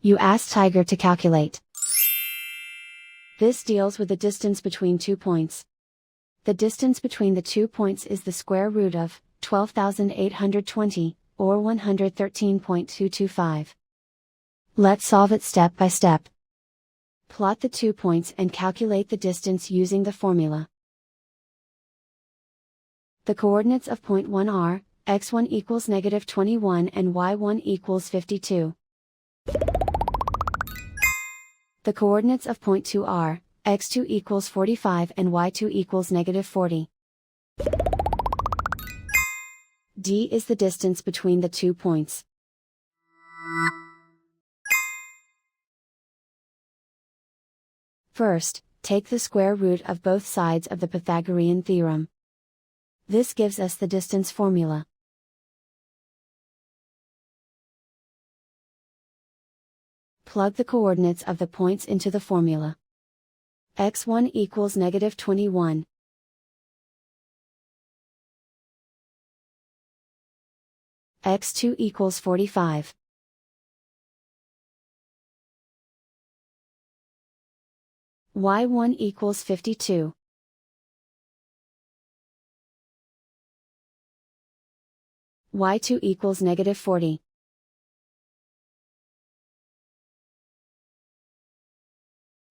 You ask Tiger to calculate. This deals with the distance between 2 points. The distance between the 2 points is the square root of 12,820, or 113.225. Let's solve it step by step. Plot the 2 points and calculate the distance using the formula. The coordinates of point 1 are, x1 equals negative 21 and y1 equals 52. The coordinates of point 2 are, x2 equals 45 and y2 equals negative 40. D is the distance between the 2 points. First, take the square root of both sides of the Pythagorean theorem. This gives us the distance formula. Plug the coordinates of the points into the formula. x1 equals negative 21. x2 equals 45. y1 equals 52. y2 equals negative 40.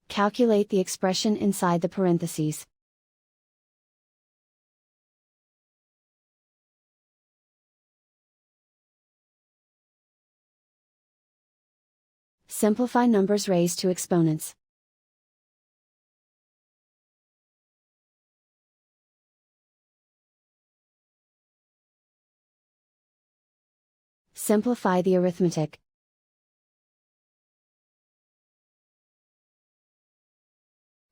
Calculate the expression inside the parentheses. Simplify numbers raised to exponents. Simplify the arithmetic.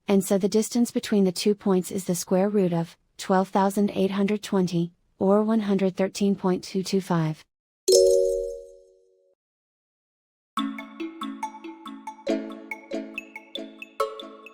And so the distance between the 2 points is the square root of 12,820, or 113.225.